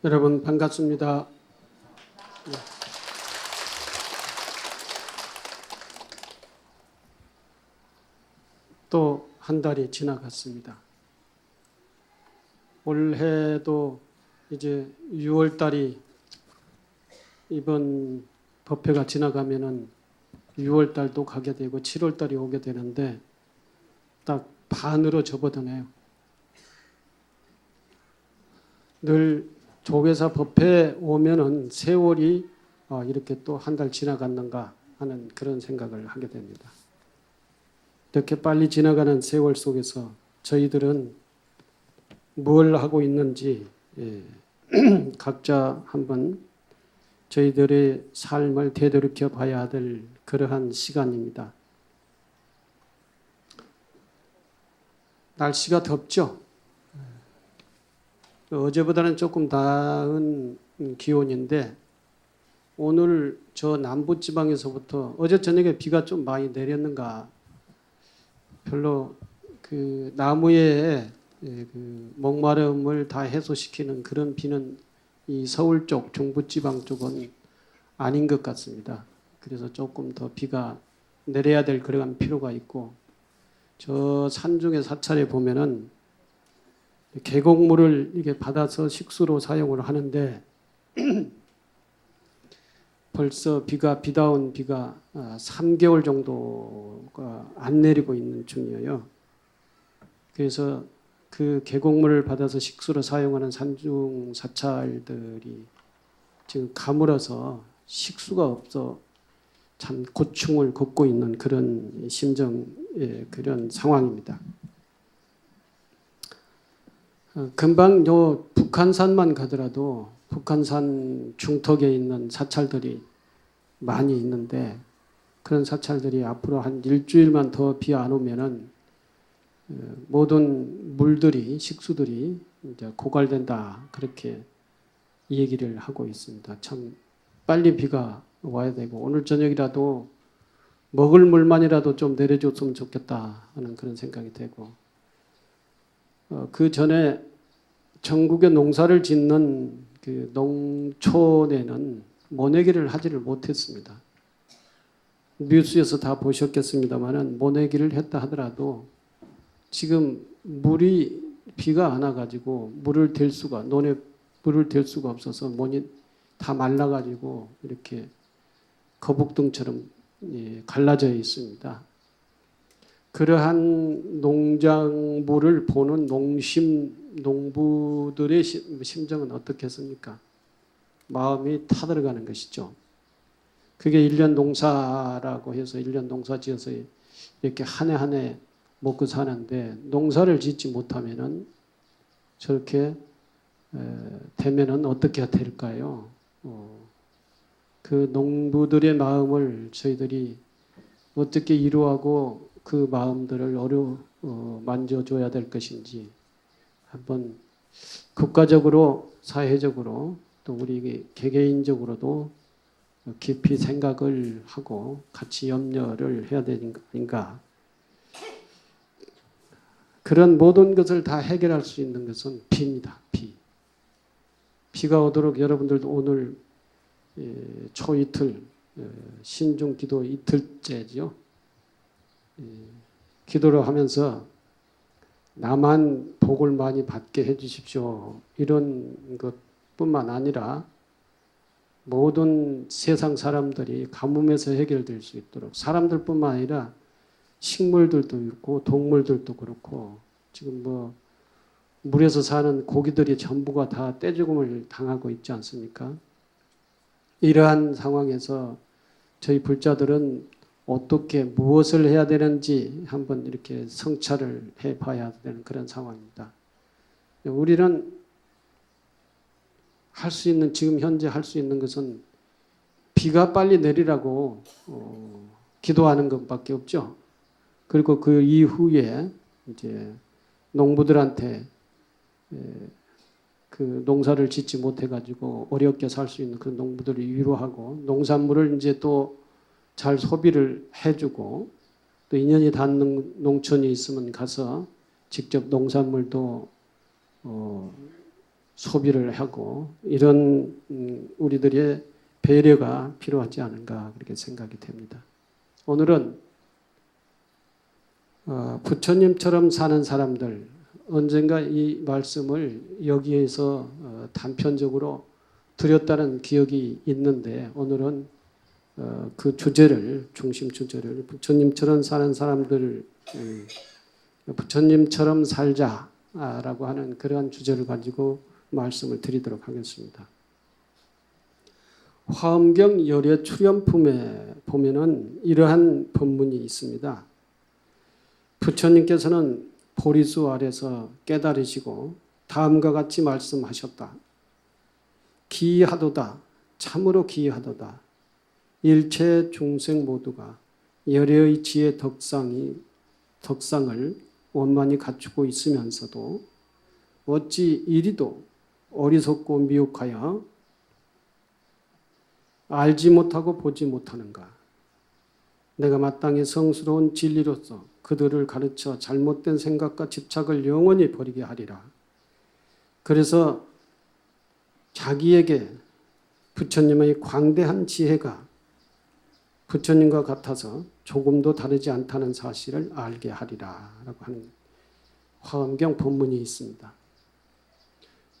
여러분 반갑습니다. 또 한 달이 지나갔습니다. 올해도 이제 6월 달이 이번 법회가 지나가면은 6월 달도 가게 되고 7월 달이 오게 되는데 딱 반으로 접어드네요. 늘 조계사 법회 오면은 세월이 이렇게 또 한 달 지나갔는가 하는 그런 생각을 하게 됩니다. 이렇게 빨리 지나가는 세월 속에서 저희들은 뭘 하고 있는지 각자 한번 저희들의 삶을 되돌이켜 봐야 될 그러한 시간입니다. 날씨가 덥죠? 어제보다는 조금 나은 기온인데 오늘 저 남부지방에서부터 어제 저녁에 비가 좀 많이 내렸는가 별로 그 나무에 그 목마름을 다 해소시키는 그런 비는 이 서울 쪽 중부지방 쪽은 아닌 것 같습니다. 그래서 조금 더 비가 내려야 될 그러한 필요가 있고 저 산중의 사찰에 보면은 계곡물을 이게 받아서 식수로 사용을 하는데 벌써 비다운 비가 3개월 정도가 안 내리고 있는 중이에요. 그래서 그 계곡물을 받아서 식수로 사용하는 산중 사찰들이 지금 가물어서 식수가 없어 참 고충을 겪고 있는 그런 그런 상황입니다. 금방 요 북한산만 가더라도 북한산 중턱에 있는 사찰들이 많이 있는데 그런 사찰들이 앞으로 한 일주일만 더 비 안 오면은 모든 물들이 식수들이 이제 고갈된다 그렇게 얘기를 하고 있습니다. 참 빨리 비가 와야 되고 오늘 저녁이라도 먹을 물만이라도 좀 내려줬으면 좋겠다 하는 그런 생각이 되고 그 전에 전국에 농사를 짓는 그 농촌에는 모내기를 하지를 못했습니다. 뉴스에서 다 보셨겠습니다만은 모내기를 했다 하더라도 지금 비가 안 와가지고 논에 물을 댈 수가 없어서 논이 다 말라가지고 이렇게 거북등처럼 갈라져 있습니다. 그러한 농작물을 보는 농부들의 심정은 어떻겠습니까? 마음이 타들어가는 것이죠. 그게 1년 농사라고 해서 1년 농사 지어서 이렇게 한 해 한 해 먹고 사는데 농사를 짓지 못하면은 저렇게 되면은 어떻게 될까요? 그 농부들의 마음을 저희들이 어떻게 이루하고 그 마음들을 만져줘야 될 것인지 한번 국가적으로 사회적으로 또 우리 개개인적으로도 깊이 생각을 하고 같이 염려를 해야 되는 거 아닌가. 그런 모든 것을 다 해결할 수 있는 것은 비입니다. 비가 오도록 여러분들도 오늘 초이틀 신중 기도 이틀째죠. 기도를 하면서 나만 복을 많이 받게 해주십시오. 이런 것뿐만 아니라 모든 세상 사람들이 가뭄에서 해결될 수 있도록 사람들뿐만 아니라 식물들도 있고 동물들도 그렇고 지금 물에서 사는 고기들이 전부가 다 떼죽음을 당하고 있지 않습니까? 이러한 상황에서 저희 불자들은 어떻게 무엇을 해야 되는지 한번 이렇게 성찰을 해봐야 되는 그런 상황입니다. 우리는 지금 현재 할 수 있는 것은 비가 빨리 내리라고 기도하는 것밖에 없죠. 그리고 그 이후에 이제 농부들한테 그 농사를 짓지 못해가지고 어렵게 살 수 있는 그 농부들을 위로하고 농산물을 이제 또 잘 소비를 해주고 또 인연이 닿는 농촌이 있으면 가서 직접 농산물도 소비를 하고 이런 우리들의 배려가 필요하지 않은가 그렇게 생각이 됩니다. 오늘은 부처님처럼 사는 사람들, 언젠가 이 말씀을 여기에서 단편적으로 드렸다는 기억이 있는데 오늘은 그 주제를, 중심 주제를 부처님처럼 사는 사람들, 부처님처럼 살자라고 하는 그러한 주제를 가지고 말씀을 드리도록 하겠습니다. 화엄경 열애 출연품에 보면은 이러한 법문이 있습니다. 부처님께서는 보리수 아래서 깨달으시고 다음과 같이 말씀하셨다. 기이하도다. 참으로 기이하도다. 일체 중생 모두가 열애의 지혜 덕상을 원만히 갖추고 있으면서도 어찌 이리도 어리석고 미혹하여 알지 못하고 보지 못하는가. 내가 마땅히 성스러운 진리로서 그들을 가르쳐 잘못된 생각과 집착을 영원히 버리게 하리라. 그래서 자기에게 부처님의 광대한 지혜가 부처님과 같아서 조금도 다르지 않다는 사실을 알게 하리라 라고 하는 화엄경 본문이 있습니다.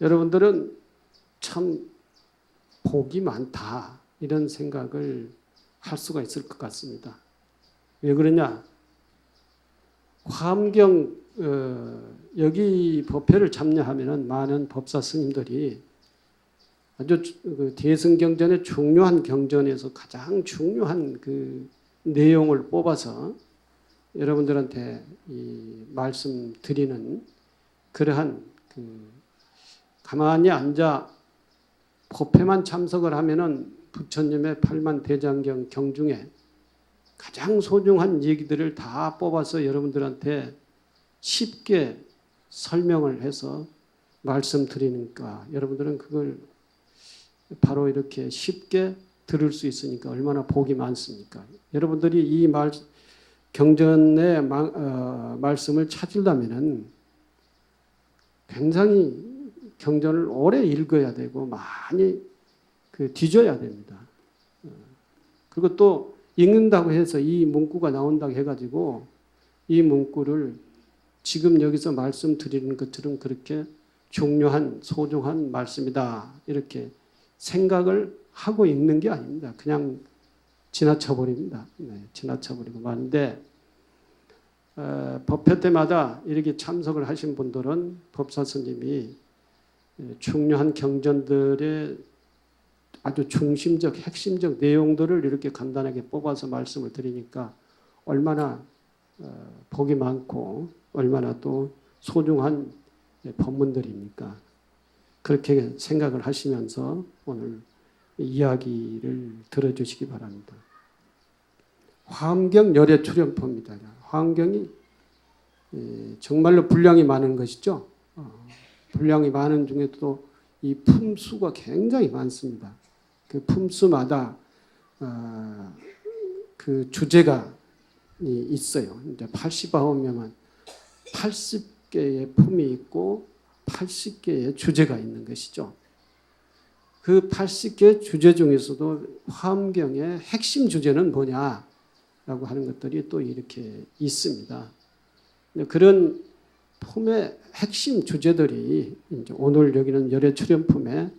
여러분들은 참 복이 많다 이런 생각을 할 수가 있을 것 같습니다. 왜 그러냐? 화엄경 여기 법회를 참여하면은 많은 법사 스님들이 아주 대승경전의 중요한 경전에서 가장 중요한 그 내용을 뽑아서 여러분들한테 이 말씀 드리는 그러한 가만히 앉아 법회만 참석을 하면은 부처님의 팔만대장경 경 중에 가장 소중한 얘기들을 다 뽑아서 여러분들한테 쉽게 설명을 해서 말씀드리니까 여러분들은 그걸 바로 이렇게 쉽게 들을 수 있으니까 얼마나 복이 많습니까? 여러분들이 이 경전의 말씀을 찾으려면은 굉장히 경전을 오래 읽어야 되고 많이 뒤져야 됩니다. 그리고 또 읽는다고 해서 이 문구가 나온다고 해가지고 이 문구를 지금 여기서 말씀드리는 것처럼 그렇게 중요한 소중한 말씀이다 이렇게 생각을 하고 읽는 게 아닙니다. 그냥 지나쳐버립니다. 네, 지나쳐버리고 마는데 법회 때마다 이렇게 참석을 하신 분들은 법사 스님이 중요한 경전들의 아주 중심적 핵심적 내용들을 이렇게 간단하게 뽑아서 말씀을 드리니까 얼마나 복이 많고 얼마나 또 소중한 법문들입니까? 그렇게 생각을 하시면서 오늘 이야기를 들어주시기 바랍니다. 화엄경 열애 출연품입니다. 화엄경이 정말로 분량이 많은 것이죠. 분량이 많은 중에도 이 품수가 굉장히 많습니다. 그 품수마다 그 주제가 있어요. 이제 89명은 80개의 품이 있고 80개의 주제가 있는 것이죠. 그 80개의 주제 중에서도 화엄경의 핵심 주제는 뭐냐라고 하는 것들이 또 이렇게 있습니다. 그런 품의 핵심 주제들이 이제 오늘 여기는 열애 출연품의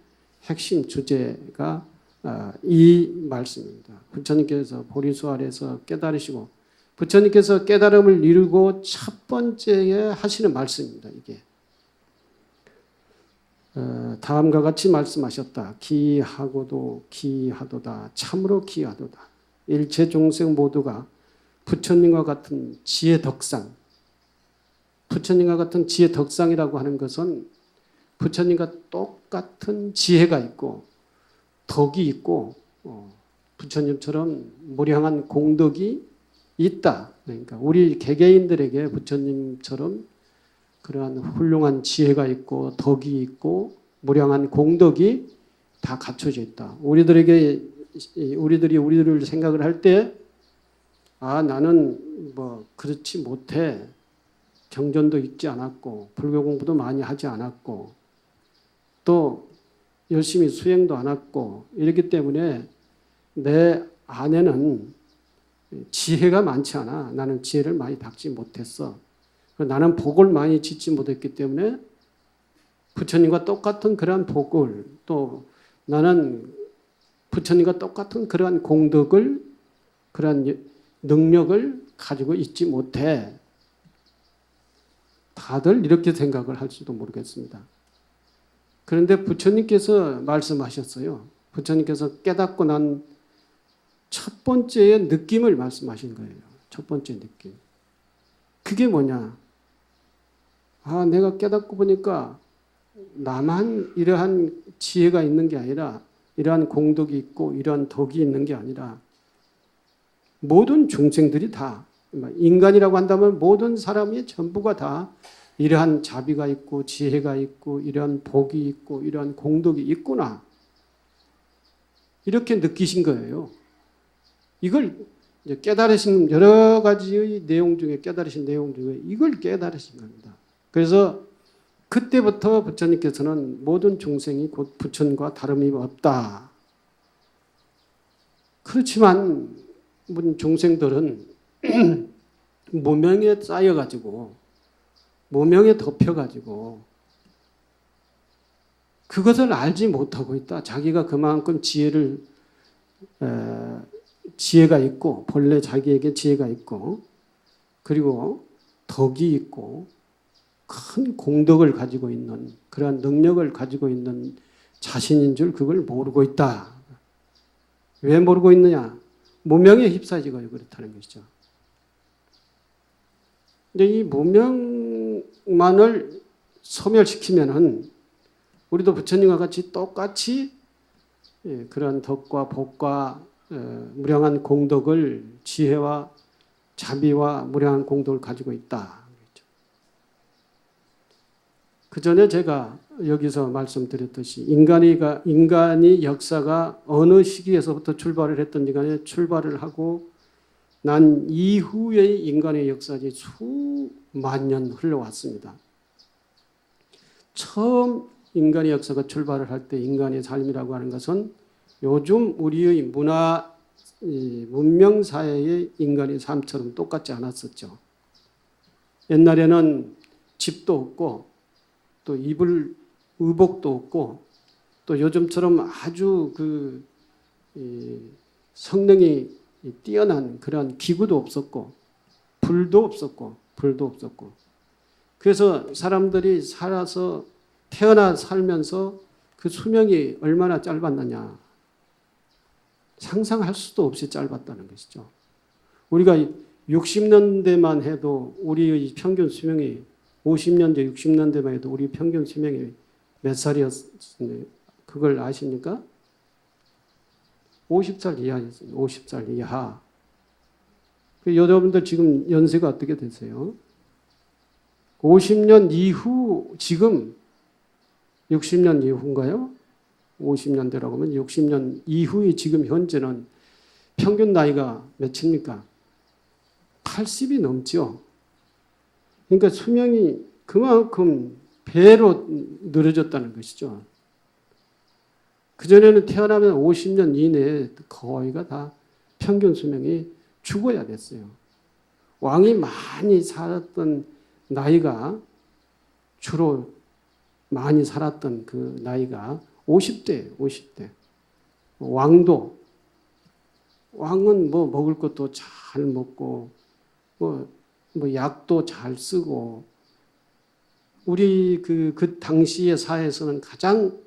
핵심 주제가 이 말씀입니다. 부처님께서 보리수 아래서 깨달으시고 부처님께서 깨달음을 이루고 첫 번째에 하시는 말씀입니다. 이게 다음과 같이 말씀하셨다. 기하고도 기하도다. 참으로 기하도다. 일체 중생 모두가 부처님과 같은 지혜 덕상, 부처님과 같은 지혜 덕상이라고 하는 것은 부처님과 똑같은 지혜가 있고 덕이 있고 부처님처럼 무량한 공덕이 있다. 그러니까 우리 개개인들에게 부처님처럼 그러한 훌륭한 지혜가 있고 덕이 있고 무량한 공덕이 다 갖춰져 있다. 우리들이 우리들을 생각을 할 때 나는 뭐 그렇지 못해. 경전도 읽지 않았고 불교 공부도 많이 하지 않았고 또 열심히 수행도 안 했고 이렇기 때문에 내 안에는 지혜가 많지 않아. 나는 지혜를 많이 닦지 못했어. 나는 복을 많이 짓지 못했기 때문에 부처님과 똑같은 그러한 복을, 또 나는 부처님과 똑같은 그러한 공덕을, 그러한 능력을 가지고 있지 못해. 다들 이렇게 생각을 할지도 모르겠습니다. 그런데 부처님께서 말씀하셨어요. 부처님께서 깨닫고 난 첫 번째의 느낌을 말씀하신 거예요. 첫 번째 느낌. 그게 뭐냐? 아, 내가 깨닫고 보니까 나만 이러한 지혜가 있는 게 아니라, 이러한 공덕이 있고 이러한 덕이 있는 게 아니라 모든 중생들이 다, 인간이라고 한다면 모든 사람이 전부가 다 이러한 자비가 있고 지혜가 있고 이러한 복이 있고 이러한 공덕이 있구나. 이렇게 느끼신 거예요. 이걸 이제 깨달으신, 여러 가지의 내용 중에 깨달으신 내용 중에 이걸 깨달으신 겁니다. 그래서 그때부터 부처님께서는 모든 중생이 곧 부처님과 다름이 없다. 그렇지만 중생들은 무명에 쌓여가지고, 무명에 덮여가지고 그것을 알지 못하고 있다. 자기가 그만큼 지혜가 있고, 본래 자기에게 지혜가 있고, 그리고 덕이 있고, 큰 공덕을 가지고 있는, 그러한 능력을 가지고 있는 자신인 줄 그걸 모르고 있다. 왜 모르고 있느냐? 무명에 휩싸지고 그렇다는 것이죠. 근데 이 무명만을 소멸시키면은 우리도 부처님과 같이 똑같이 그런 덕과 복과 무량한 공덕을, 지혜와 자비와 무량한 공덕을 가지고 있다. 그 전에 제가 여기서 말씀드렸듯이 인간이 역사가 어느 시기에서부터 출발을 했든지 간에 출발을 하고 난 이후의 인간의 역사지 수만 년 흘러왔습니다. 처음 인간의 역사가 출발을 할 때 인간의 삶이라고 하는 것은 요즘 우리의 문명 사회의 인간의 삶처럼 똑같지 않았었죠. 옛날에는 집도 없고 또 입을 의복도 없고 또 요즘처럼 아주 성능이 뛰어난 그런 기구도 없었고 불도 없었고 그래서 사람들이 살면서 그 수명이 얼마나 짧았느냐 상상할 수도 없이 짧았다는 것이죠. 우리가 60년대만 해도 우리의 평균 수명이 50년대, 60년대만 해도 우리 평균 수명이 몇 살이었어요? 그걸 아십니까? 50살 이하였어요. 50살 이하. 여러분들 지금 연세가 어떻게 되세요? 50년 이후, 지금 60년 이후인가요? 50년대라고 하면 60년 이후의 지금 현재는 평균 나이가 몇입니까? 80이 넘죠. 그러니까 수명이 그만큼 배로 늘어졌다는 것이죠. 그전에는 태어나면 50년 이내에 거의가 다 평균 수명이 죽어야 됐어요. 왕이 많이 살았던 나이가 주로 많이 살았던 그 나이가 50대예요. 50대. 왕은 뭐 먹을 것도 잘 먹고 뭐 약도 잘 쓰고 우리 그 당시의 사회에서는 가장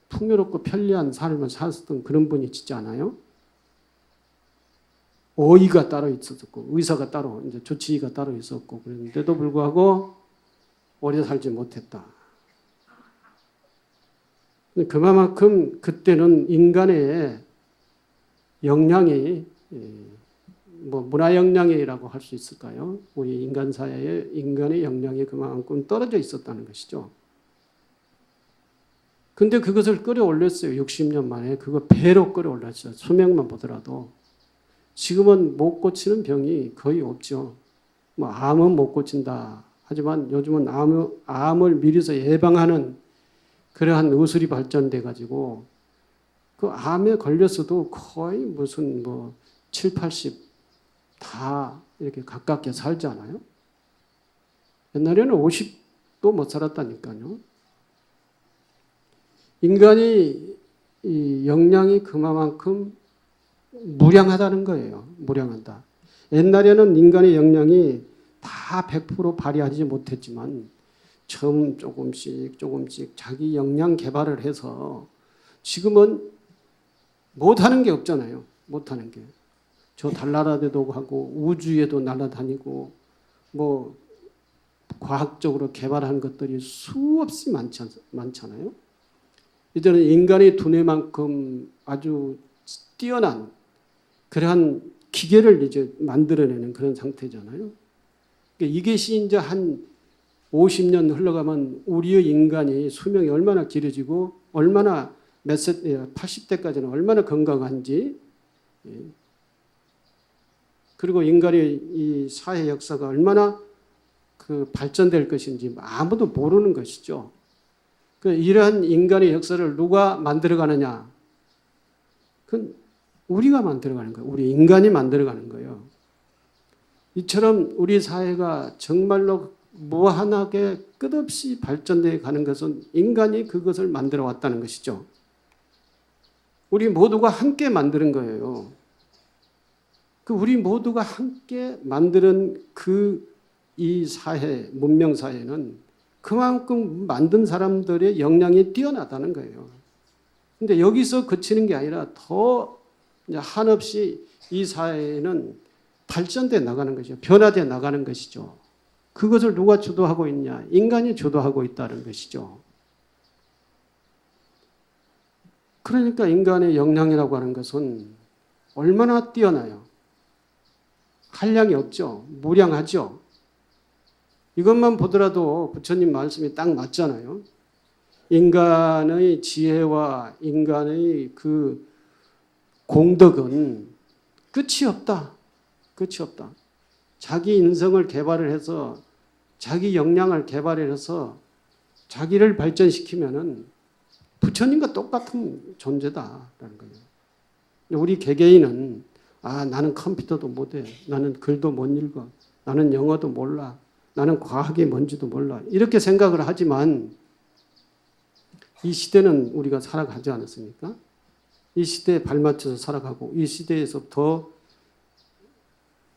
풍요롭고 편리한 삶을 살았던 그런 분이 있지 않아요? 어의가 따로 있었고 의사가 따로 이제 조치의가 따로 있었고 그랬는데도 불구하고 오래 살지 못했다. 그만큼 그때는 인간의 역량이 문화 역량이라고 할 수 있을까요? 우리 인간 사회에 인간의 역량이 그만큼 떨어져 있었다는 것이죠. 근데 그것을 끌어올렸어요. 60년 만에 그거 배로 끌어올렸어요. 수명만 보더라도. 지금은 못 고치는 병이 거의 없죠. 암은 못 고친다. 하지만 요즘은 암을 미리서 예방하는 그러한 의술이 발전돼 가지고 그 암에 걸렸어도 거의 무슨 뭐 7, 80 다 이렇게 가깝게 살잖아요. 옛날에는 50도 못 살았다니까요. 인간이 이 역량이 그만큼 무량하다는 거예요. 무량하다. 옛날에는 인간의 역량이 다 100% 발휘하지 못했지만 처음 조금씩 자기 역량 개발을 해서 지금은 못하는 게 없잖아요. 못하는 게. 저 달나라에도 가고 우주에도 날아다니고 뭐 과학적으로 개발한 것들이 수없이 많잖아요. 이제는 인간의 두뇌만큼 아주 뛰어난 그러한 기계를 이제 만들어내는 그런 상태잖아요. 이것이 이제 한 50년 흘러가면 우리의 인간이 수명이 얼마나 길어지고 얼마나 80대까지는 얼마나 건강한지, 그리고 인간의 이 사회 역사가 얼마나 그 발전될 것인지 아무도 모르는 것이죠. 이러한 인간의 역사를 누가 만들어가느냐? 그건 우리가 만들어가는 거예요. 우리 인간이 만들어가는 거예요. 이처럼 우리 사회가 정말로 무한하게 끝없이 발전되어 가는 것은 인간이 그것을 만들어 왔다는 것이죠. 우리 모두가 함께 만드는 거예요. 우리 모두가 함께 만드는 이 사회, 문명 사회는 그만큼 만든 사람들의 역량이 뛰어나다는 거예요. 근데 여기서 그치는 게 아니라 더 한없이 이 사회는 발전돼 나가는 것이죠. 변화돼 나가는 것이죠. 그것을 누가 주도하고 있냐? 인간이 주도하고 있다는 것이죠. 그러니까 인간의 역량이라고 하는 것은 얼마나 뛰어나요? 한량이 없죠. 무량하죠. 이것만 보더라도 부처님 말씀이 딱 맞잖아요. 인간의 지혜와 인간의 그 공덕은 끝이 없다. 끝이 없다. 자기 인성을 개발을 해서 자기 역량을 개발해서 자기를 발전시키면은 부처님과 똑같은 존재다라는 거예요. 우리 개개인은 나는 컴퓨터도 못해. 나는 글도 못 읽어. 나는 영어도 몰라. 나는 과학이 뭔지도 몰라. 이렇게 생각을 하지만 이 시대는 우리가 살아가지 않았습니까? 이 시대에 발맞춰서 살아가고 이 시대에서 더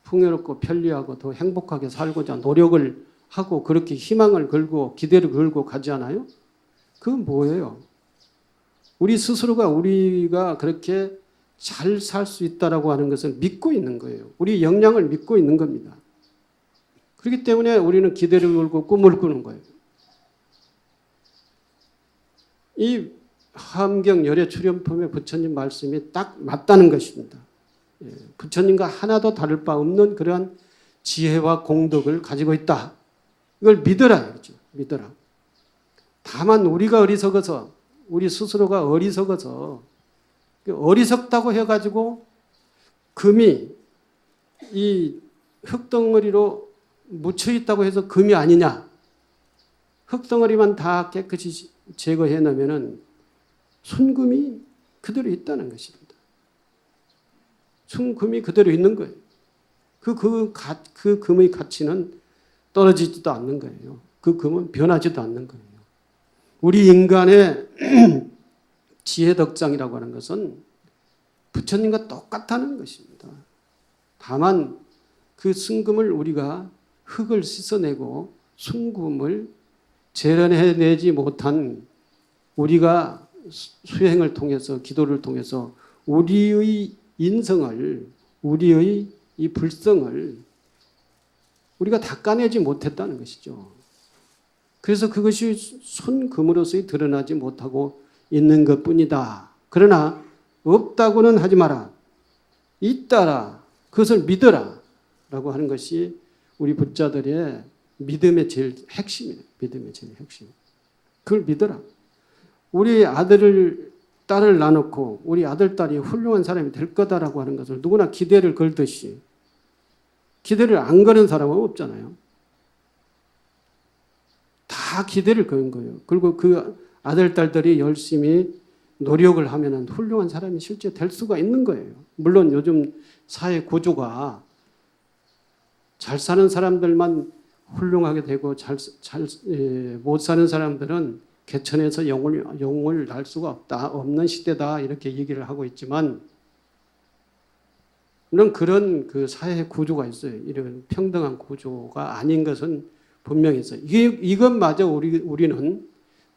풍요롭고 편리하고 더 행복하게 살고자 노력을 하고 그렇게 희망을 걸고 기대를 걸고 가지 않아요? 그건 뭐예요? 우리 스스로가 우리가 그렇게 잘 살 수 있다라고 하는 것을 믿고 있는 거예요. 우리 역량을 믿고 있는 겁니다. 그렇기 때문에 우리는 기대를 걸고 꿈을 꾸는 거예요. 이 화엄경 열애 출연품의 부처님 말씀이 딱 맞다는 것입니다. 부처님과 하나도 다를 바 없는 그러한 지혜와 공덕을 가지고 있다. 이걸 믿어라. 그렇죠? 믿어라. 다만 우리가 어리석어서 우리 스스로가 어리석어서 어리석다고 해가지고 금이 이 흙덩어리로 묻혀있다고 해서 금이 아니냐. 흙덩어리만 다 깨끗이 제거해 놓으면 순금이 그대로 있다는 것입니다. 순금이 그대로 있는 거예요. 그 금의 가치는 떨어지지도 않는 거예요. 그 금은 변하지도 않는 거예요. 우리 인간의 지혜덕장이라고 하는 것은 부처님과 똑같다는 것입니다. 다만 그 순금을 우리가 흙을 씻어내고 순금을 재련해내지 못한 우리가 수행을 통해서 기도를 통해서 우리의 인성을 우리의 이 불성을 우리가 닦아내지 못했다는 것이죠. 그래서 그것이 손금으로서 드러나지 못하고 있는 것뿐이다. 그러나 없다고는 하지 마라. 있다라. 그것을 믿어라. 라고 하는 것이 우리 부자들의 믿음의 제일 핵심이에요. 믿음의 제일 핵심. 그걸 믿어라. 우리 딸을 낳아놓고 우리 아들, 딸이 훌륭한 사람이 될 거다라고 하는 것을 누구나 기대를 걸듯이 기대를 안 거는 사람은 없잖아요. 다 기대를 거는 거예요. 그리고 그 아들, 딸들이 열심히 노력을 하면 훌륭한 사람이 실제 될 수가 있는 거예요. 물론 요즘 사회 구조가 잘 사는 사람들만 훌륭하게 되고 못 사는 사람들은 개천에서 영을 날 수가 없는 시대다 이렇게 얘기를 하고 있지만 물론 그런 그 사회 구조가 있어요. 이런 평등한 구조가 아닌 것은 분명히 있어요. 이것마저 우리는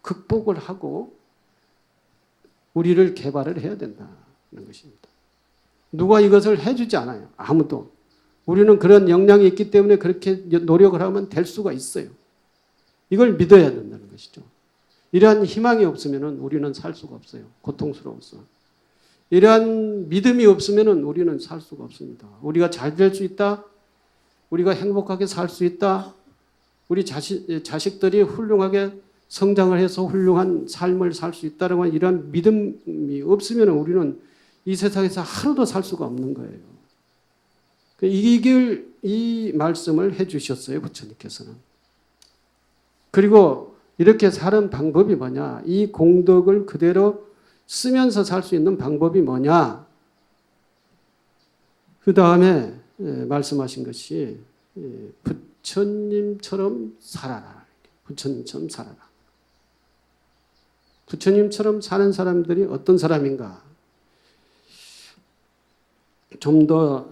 극복을 하고 우리를 개발을 해야 된다는 것입니다. 누가 이것을 해주지 않아요. 아무도. 우리는 그런 역량이 있기 때문에 그렇게 노력을 하면 될 수가 있어요. 이걸 믿어야 된다는 것이죠. 이러한 희망이 없으면 우리는 살 수가 없어요. 고통스러워서. 이러한 믿음이 없으면 우리는 살 수가 없습니다. 우리가 잘 될 수 있다. 우리가 행복하게 살 수 있다. 우리 자식들이 훌륭하게 성장을 해서 훌륭한 삶을 살 수 있다는 이러한 믿음이 없으면 우리는 이 세상에서 하루도 살 수가 없는 거예요. 이 말씀을 해 주셨어요. 부처님께서는. 그리고 이렇게 사는 방법이 뭐냐. 이 공덕을 그대로 쓰면서 살 수 있는 방법이 뭐냐. 그 다음에 말씀하신 것이 부처님처럼 살아라. 부처님처럼 살아라. 부처님처럼 사는 사람들이 어떤 사람인가? 좀 더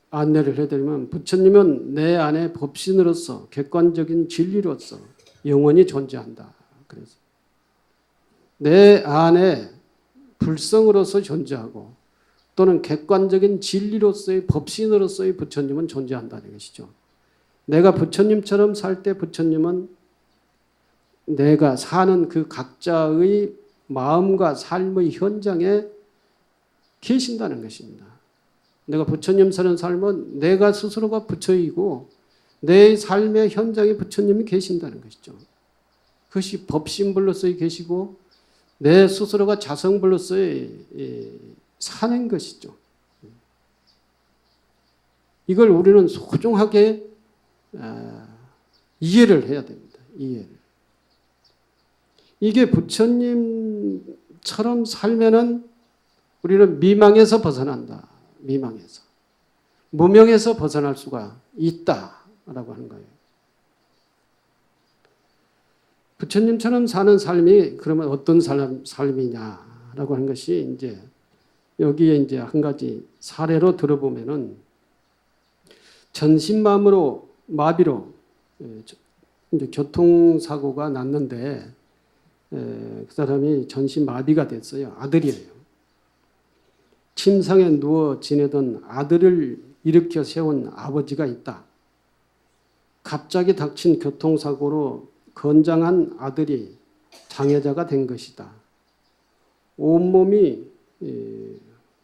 안내를 해드리면 부처님은 내 안에 법신으로서 객관적인 진리로서 영원히 존재한다. 그래서 내 안에 불성으로서 존재하고 또는 객관적인 진리로서의 법신으로서의 부처님은 존재한다는 것이죠. 내가 부처님처럼 살 때 부처님은 내가 사는 그 각자의 마음과 삶의 현장에 계신다는 것입니다. 내가 부처님처럼 살면 내가 스스로가 부처이고 내 삶의 현장에 부처님이 계신다는 것이죠. 그것이 법신불로서의 계시고 내 스스로가 자성불로서의 사는 것이죠. 이걸 우리는 소중하게 이해를 해야 됩니다. 이해를. 이게 부처님처럼 살면은 우리는 미망에서 벗어난다. 미망에서. 무명에서 벗어날 수가 있다라고 하는 거예요. 부처님처럼 사는 삶이 그러면 어떤 삶이냐라고 하는 것이 이제 여기에 이제 한 가지 사례로 들어보면은 전신마비로 이제 교통사고가 났는데 그 사람이 전신마비가 됐어요. 아들이에요. 침상에 누워 지내던 아들을 일으켜 세운 아버지가 있다. 갑자기 닥친 교통사고로 건장한 아들이 장애자가 된 것이다. 온몸이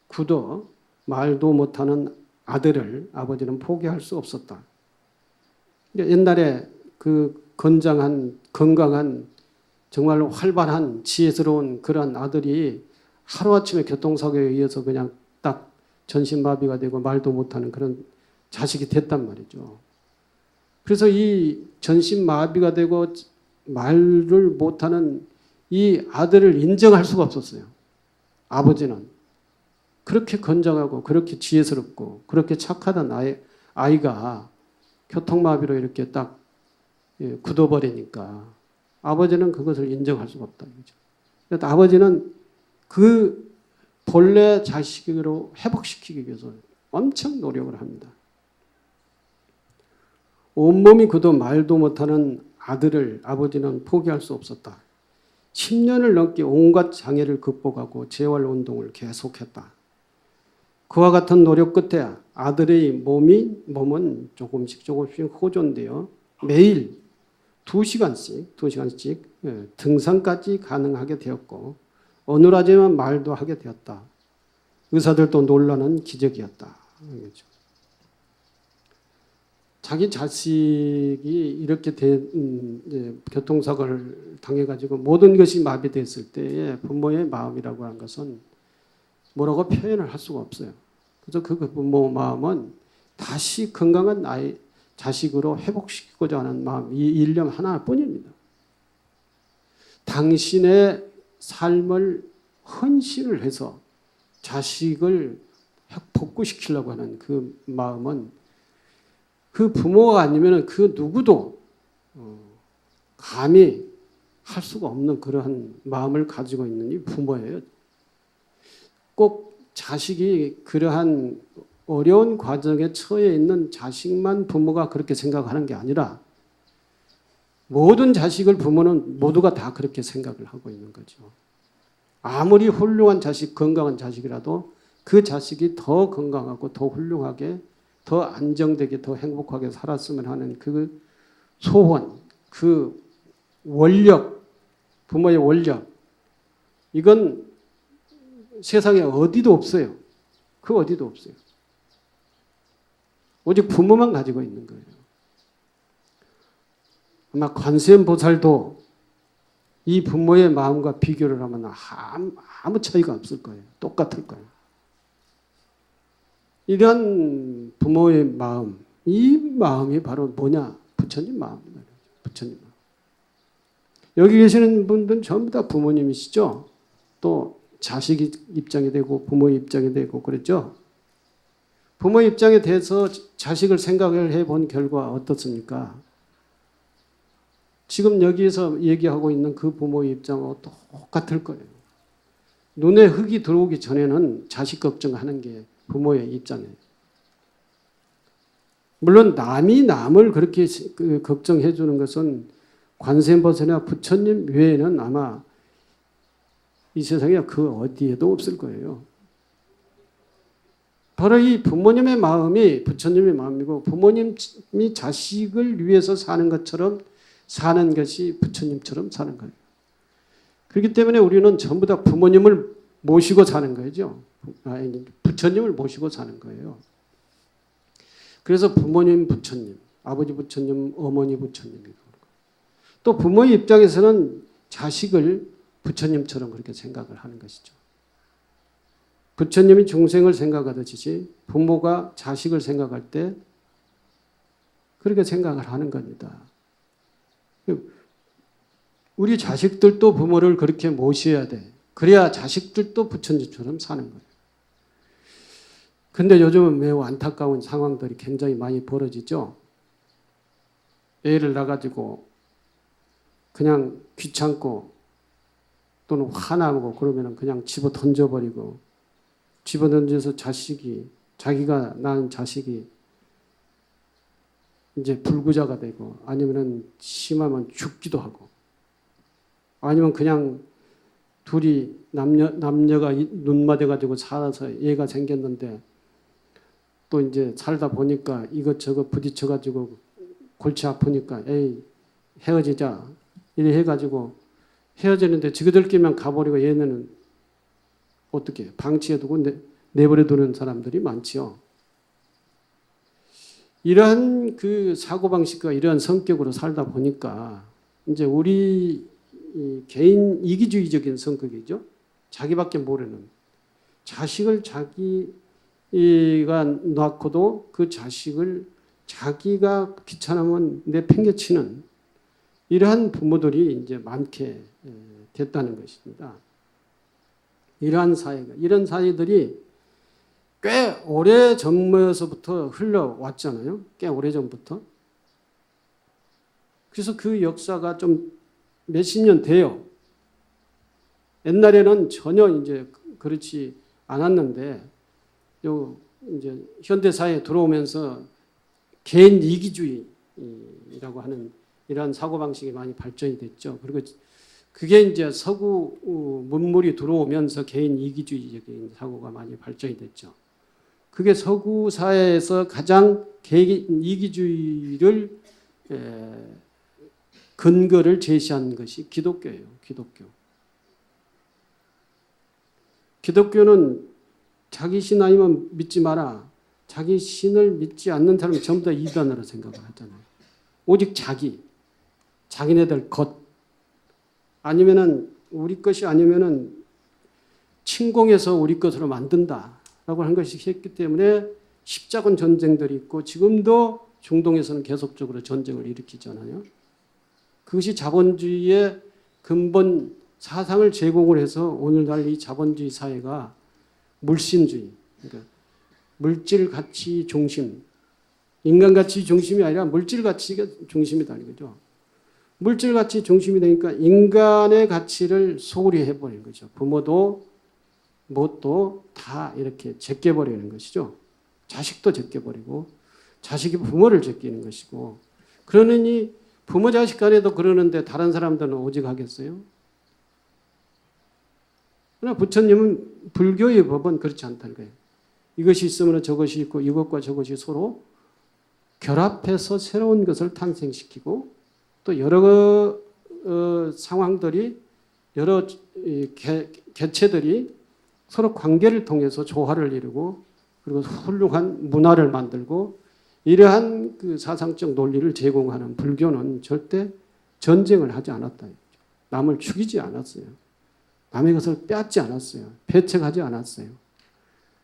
굳어 말도 못하는 아들을 아버지는 포기할 수 없었다. 옛날에 그 건장한 건강한 정말로 활발한 지혜스러운 그런 아들이 하루아침에 교통사고에 의해서 그냥 딱 전신마비가 되고 말도 못하는 그런 자식이 됐단 말이죠. 그래서 이 전신마비가 되고 말을 못하는 이 아들을 인정할 수가 없었어요. 아버지는. 그렇게 건장하고 그렇게 지혜스럽고 그렇게 착하던 아이가 교통마비로 이렇게 딱 굳어버리니까 아버지는 그것을 인정할 수가 없다. 그래서 아버지는 그 본래 자식으로 회복시키기 위해서 엄청 노력을 합니다. 온몸이 굳어 말도 못하는 아들을 아버지는 포기할 수 없었다. 10년을 넘게 온갖 장애를 극복하고 재활운동을 계속했다. 그와 같은 노력 끝에 아들의 몸은 조금씩 호전되어 매일 2시간씩 등산까지 가능하게 되었고 어눌하지만 말도 하게 되었다. 의사들도 놀라는 기적이었다. 자기 자식이 이렇게 교통사고를 당해가지고 모든 것이 마비됐을 때의 부모의 마음이라고 하는 것은 뭐라고 표현을 할 수가 없어요. 그래서 그 부모 마음은 다시 건강한 자식으로 회복시키고자 하는 마음, 이 일념 하나뿐입니다. 당신의 삶을 헌신을 해서 자식을 복구시키려고 하는 그 마음은 그 부모가 아니면 그 누구도 감히 할 수가 없는 그러한 마음을 가지고 있는 이 부모예요. 꼭 자식이 그러한 어려운 과정에 처해 있는 자식만 부모가 그렇게 생각하는 게 아니라 모든 자식을 부모는 모두가 다 그렇게 생각을 하고 있는 거죠. 아무리 훌륭한 자식, 건강한 자식이라도 그 자식이 더 건강하고 더 훌륭하게, 더 안정되게, 더 행복하게 살았으면 하는 그 소원, 그 원력, 부모의 원력, 이건 세상에 어디도 없어요. 그 어디도 없어요. 오직 부모만 가지고 있는 거예요. 아마 관세음보살도 이 부모의 마음과 비교를 하면 아무 차이가 없을 거예요. 똑같을 거예요. 이러한 부모의 마음, 이 마음이 바로 뭐냐? 부처님 마음입니다. 부처님 마음. 여기 계시는 분들은 전부 다 부모님이시죠? 또 자식 입장이 되고 부모의 입장이 되고 그랬죠? 부모 입장에 대해서 자식을 생각을 해본 결과 어떻습니까? 지금 여기에서 얘기하고 있는 그 부모의 입장하고 똑같을 거예요. 눈에 흙이 들어오기 전에는 자식 걱정하는 게 부모의 입장이에요. 물론 남이 남을 그렇게 걱정해 주는 것은 관세음보살이나 부처님 외에는 아마 이 세상에 그 어디에도 없을 거예요. 바로 이 부모님의 마음이 부처님의 마음이고 부모님이 자식을 위해서 사는 것처럼 사는 것이 부처님처럼 사는 거예요. 그렇기 때문에 우리는 전부 다 부모님을 모시고 사는 거죠. 부처님을 모시고 사는 거예요. 그래서 부모님 부처님, 아버지 부처님, 어머니 부처님이고 또 부모의 입장에서는 자식을 부처님처럼 그렇게 생각을 하는 것이죠. 부처님이 중생을 생각하듯이 부모가 자식을 생각할 때 그렇게 생각을 하는 겁니다. 우리 자식들도 부모를 그렇게 모셔야 돼. 그래야 자식들도 부처님처럼 사는 거예요. 근데 요즘은 매우 안타까운 상황들이 굉장히 많이 벌어지죠. 애를 낳아가지고 그냥 귀찮고 또는 화나고 그러면 그냥 집어 던져버리고 집어 던져서 자기가 낳은 자식이 이제 불구자가 되고 아니면 심하면 죽기도 하고 아니면 그냥 둘이 남녀가 눈맞아 가지고 살아서 애가 생겼는데 또 이제 살다 보니까 이것저것 부딪혀 가지고 골치 아프니까 에이 헤어지자 이래 해가지고 헤어지는데 지그들끼리만 가버리고 얘네는 어떻게 방치해두고 내버려두는 사람들이 많지요. 이러한 그 사고방식과 이러한 성격으로 살다 보니까 이제 우리 개인 이기주의적인 성격이죠. 자기밖에 모르는 자식을 자기가 낳고도 그 자식을 자기가 귀찮으면 내팽개치는 이러한 부모들이 이제 많게 됐다는 것입니다. 이러한 사회들이 꽤 오래 전부터 흘러왔잖아요. 꽤 오래 전부터. 그래서 그 역사가 좀 몇십 년 돼요. 옛날에는 전혀 이제 그렇지 않았는데, 요 이제 현대 사회에 들어오면서 개인 이기주의라고 하는 이러한 사고 방식이 많이 발전이 됐죠. 그리고 그게 이제 서구 문물이 들어오면서 개인 이기주의적인 사고가 많이 발전이 됐죠. 그게 서구 사회에서 가장 개인 이기주의를 근거를 제시한 것이 기독교예요. 기독교는 자기 신 아니면 믿지 마라. 자기 신을 믿지 않는 사람은 전부 다 이단으로 생각을 하잖아요. 오직 자기네들 것 아니면은 우리 것이 아니면은 침공해서 우리 것으로 만든다라고 한 것이 했기 때문에 십자군 전쟁들이 있고 지금도 중동에서는 계속적으로 전쟁을 일으키잖아요. 그것이 자본주의의 근본 사상을 제공을 해서 오늘날 이 자본주의 사회가 물신주의, 그러니까 물질 가치 중심, 인간 가치 중심이 아니라 물질 가치가 중심이다 이거죠. 물질 가치 중심이 되니까 인간의 가치를 소홀히 해버리는 거죠. 부모도 뭣도 다 이렇게 제껴버리는 것이죠. 자식도 제껴버리고 자식이 부모를 제끼는 것이고, 그러느니 부모 자식 간에도 그러는데 다른 사람들은 오직 하겠어요? 그러나 부처님은 불교의 법은 그렇지 않다는 거예요. 이것이 있으면 저것이 있고 이것과 저것이 서로 결합해서 새로운 것을 탄생시키고, 또 여러 상황들이 여러 개체들이 서로 관계를 통해서 조화를 이루고 그리고 훌륭한 문화를 만들고, 이러한 그 사상적 논리를 제공하는 불교는 절대 전쟁을 하지 않았다. 남을 죽이지 않았어요. 남의 것을 빼앗지 않았어요. 배척하지 않았어요.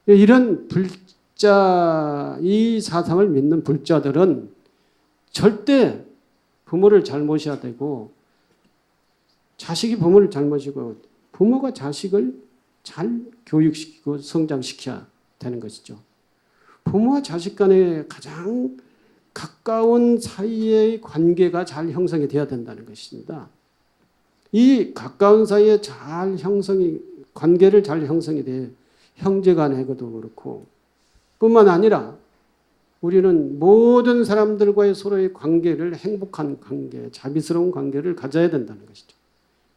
이런 불자, 이 사상을 믿는 불자들은 절대 부모를 잘못해야 되고 자식이 부모를 잘못이고 부모가 자식을 잘 교육시키고 성장시켜야 되는 것이죠. 부모와 자식 간의 가장 가까운 사이의 관계가 잘 형성이 되어야 된다는 것입니다. 이 가까운 사이에 관계를 잘 형성이 돼 형제 간에도 그렇고, 뿐만 아니라 우리는 모든 사람들과의 서로의 관계를 행복한 관계, 자비스러운 관계를 가져야 된다는 것이죠.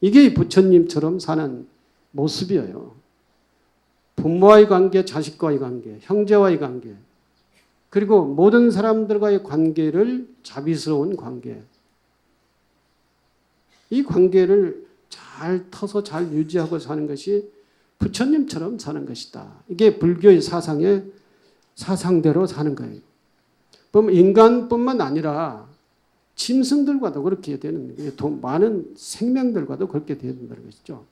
이게 부처님처럼 사는 모습이에요. 부모와의 관계, 자식과의 관계, 형제와의 관계, 그리고 모든 사람들과의 관계를 자비스러운 관계, 이 관계를 잘 터서 잘 유지하고 사는 것이 부처님처럼 사는 것이다. 이게 불교의 사상대로 사는 거예요. 인간뿐만 아니라 짐승들과도 그렇게 되는 거예요. 많은 생명들과도 그렇게 되야 된다는 것이죠.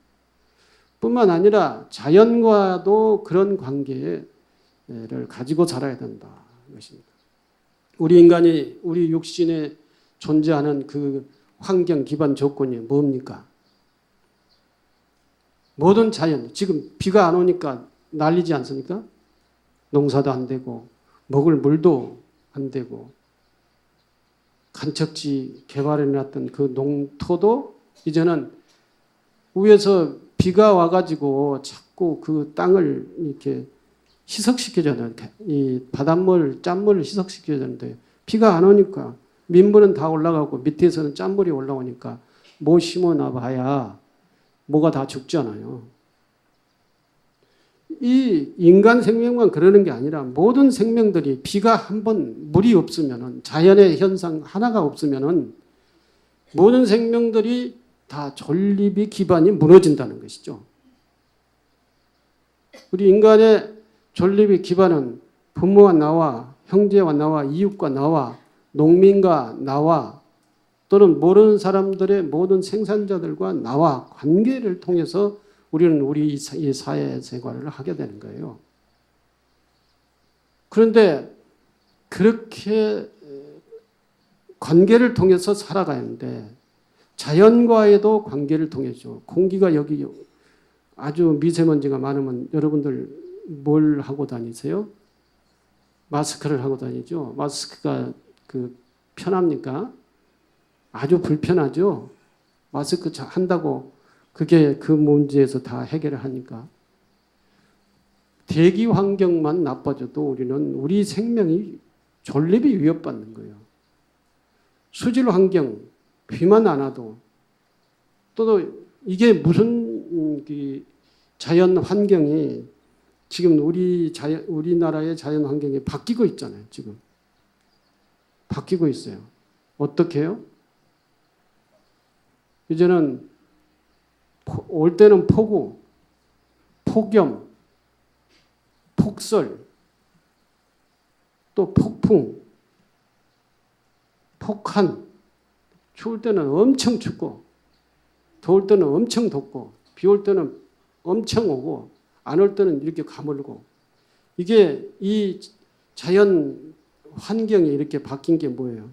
뿐만 아니라 자연과도 그런 관계를 가지고 살아야 된다. 것입니다. 우리 인간이 우리 육신에 존재하는 그 환경 기반 조건이 뭡니까? 모든 자연, 지금 비가 안 오니까 난리지 않습니까? 농사도 안 되고 먹을 물도 안 되고 간척지 개발해놨던 그 농토도 이제는 위에서 비가 와가지고 자꾸 그 땅을 이렇게 희석시켜줘야 되는데, 이 바닷물, 짠물을 희석시켜야 되는데 비가 안 오니까 민물은 다 올라가고 밑에서는 짠물이 올라오니까 뭐 심어놔 봐야 뭐가 다 죽잖아요. 이 인간 생명만 그러는 게 아니라 모든 생명들이 비가 한번 물이 없으면은, 자연의 현상 하나가 없으면은 모든 생명들이 다 존립이 기반이 무너진다는 것이죠. 우리 인간의 존립의 기반은 부모와 나와, 형제와 나와, 이웃과 나와, 농민과 나와, 또는 모르는 사람들의 모든 생산자들과 나와 관계를 통해서 우리는 우리 사회 생활을 하게 되는 거예요. 그런데 그렇게 관계를 통해서 살아가는데 자연과에도 관계를 통해서, 공기가 여기 아주 미세먼지가 많으면 여러분들 뭘 하고 다니세요? 마스크를 하고 다니죠. 마스크가 편합니까? 아주 불편하죠. 마스크 한다고 그게 그 문제에서 다 해결을 하니까. 대기 환경만 나빠져도 우리는 우리 생명이 존립이 위협받는 거예요. 수질 환경, 비만 안 와도, 또 이게 무슨 자연 환경이 지금 우리나라의 자연 환경이 바뀌고 있잖아요. 지금 바뀌고 있어요. 어떻게 해요? 이제는 올 때는 폭우, 폭염, 폭설, 또 폭풍, 폭한, 추울 때는 엄청 춥고, 더울 때는 엄청 덥고, 비 올 때는 엄청 오고, 안 올 때는 이렇게 가물고. 이게 이 자연 환경이 이렇게 바뀐 게 뭐예요?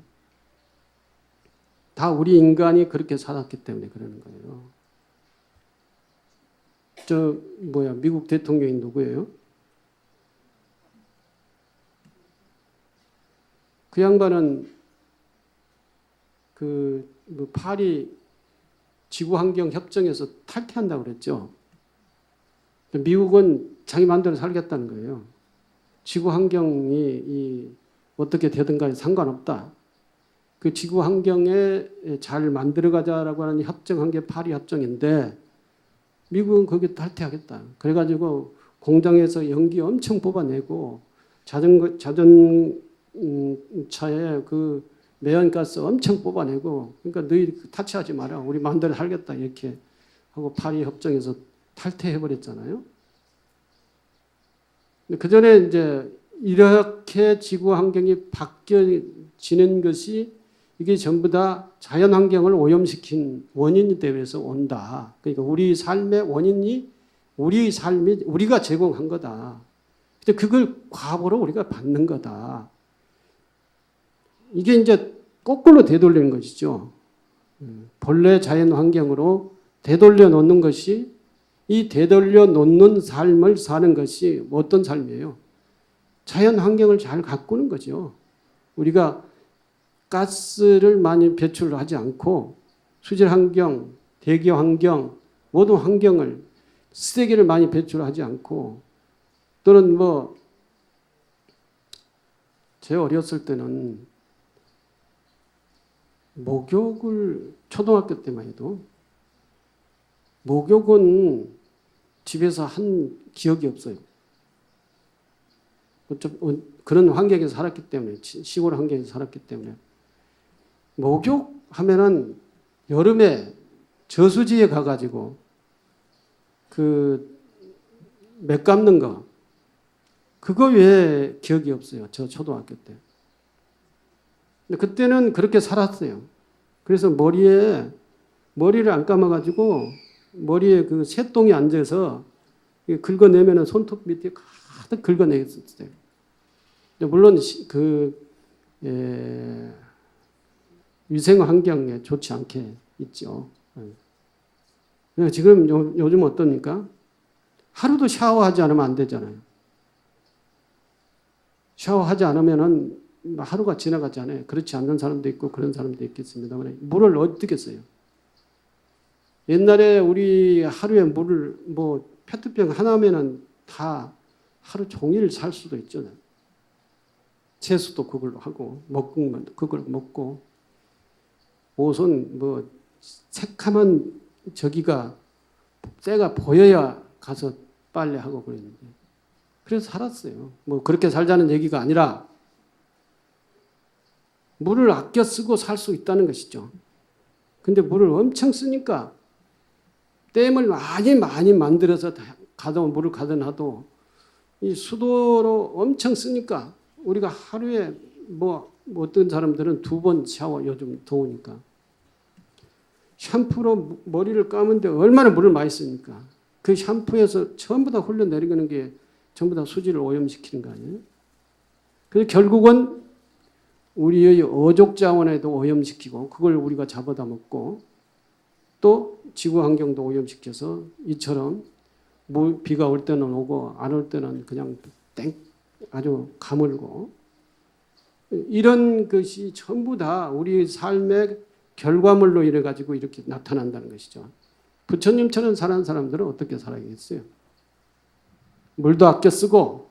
다 우리 인간이 그렇게 살았기 때문에 그러는 거예요. 미국 대통령이 누구예요? 그 양반은 파리 지구환경협정에서 탈퇴한다고 그랬죠. 미국은 자기 마음대로 살겠다는 거예요. 지구환경이 어떻게 되든 간에 상관없다. 그 지구환경에 잘 만들어가자라고 하는 협정한 게 파리 협정인데 미국은 거기에 탈퇴하겠다. 그래가지고 공장에서 연기 엄청 뽑아내고 자전차에 그 매연가스 엄청 뽑아내고 그러니까 너희 탈취하지 마라. 우리 마음대로 살겠다. 이렇게 하고 파리 협정에서 탈퇴해버렸잖아요. 그 전에 이제 이렇게 지구 환경이 바뀌어지는 것이 이게 전부 다 자연 환경을 오염시킨 원인이 되어서 온다. 그러니까 우리 삶의 원인이 우리 삶이 우리가 제공한 거다. 근데 그걸 과보로 우리가 받는 거다. 이게 이제 거꾸로 되돌리는 것이죠. 본래 자연 환경으로 되돌려 놓는 것이 이 되돌려 놓는 삶을 사는 것이 어떤 삶이에요? 자연 환경을 잘 가꾸는 거죠. 우리가 가스를 많이 배출하지 않고 수질 환경, 대기 환경, 모든 환경을 쓰레기를 많이 배출하지 않고 또는 제 어렸을 때는 목욕을 초등학교 때만 해도 목욕은 집에서 한 기억이 없어요. 그런 환경에서 살았기 때문에 시골 환경에서 살았기 때문에 목욕하면은 여름에 저수지에 가가지고 맥 감는 거 그거 외에 기억이 없어요. 저 초등학교 때. 근데 그때는 그렇게 살았어요. 그래서 머리를 안 감아가지고 머리에 그 새똥이 앉아서 긁어내면은 손톱 밑에 가득 긁어내었어요. 물론 위생 환경에 좋지 않게 있죠. 지금 요즘 어떻습니까? 하루도 샤워하지 않으면 안 되잖아요. 샤워하지 않으면은 하루가 지나가잖아요. 그렇지 않는 사람도 있고 그런 사람도 있겠습니다만 물을 어떻게 써요? 옛날에 우리 하루에 물을 페트병 하나면은 다 하루 종일 살 수도 있잖아요. 채소도 그걸로 하고 먹으면 그걸 먹고 옷은 새카만 저기가 때가 보여야 가서 빨래하고 그랬는데 그래서 살았어요. 그렇게 살자는 얘기가 아니라 물을 아껴 쓰고 살 수 있다는 것이죠. 근데 물을 엄청 쓰니까 댐을 많이 만들어서 물을 가둬놔도 이 수도로 엄청 쓰니까 우리가 하루에 어떤 사람들은 2번 샤워 요즘 더우니까 샴푸로 머리를 감는데 얼마나 물을 많이 쓰니까 그 샴푸에서 전부 다 흘러내리는 게 전부 다 수질을 오염시키는 거 아니에요? 그래서 결국은 우리의 어족 자원에도 오염시키고 그걸 우리가 잡아다 먹고 또 지구 환경도 오염시켜서 이처럼 비가 올 때는 오고 안 올 때는 그냥 아주 가물고 이런 것이 전부 다 우리 삶의 결과물로 인해 가지고 이렇게 나타난다는 것이죠. 부처님처럼 사는 사람들은 어떻게 살아야겠어요? 물도 아껴 쓰고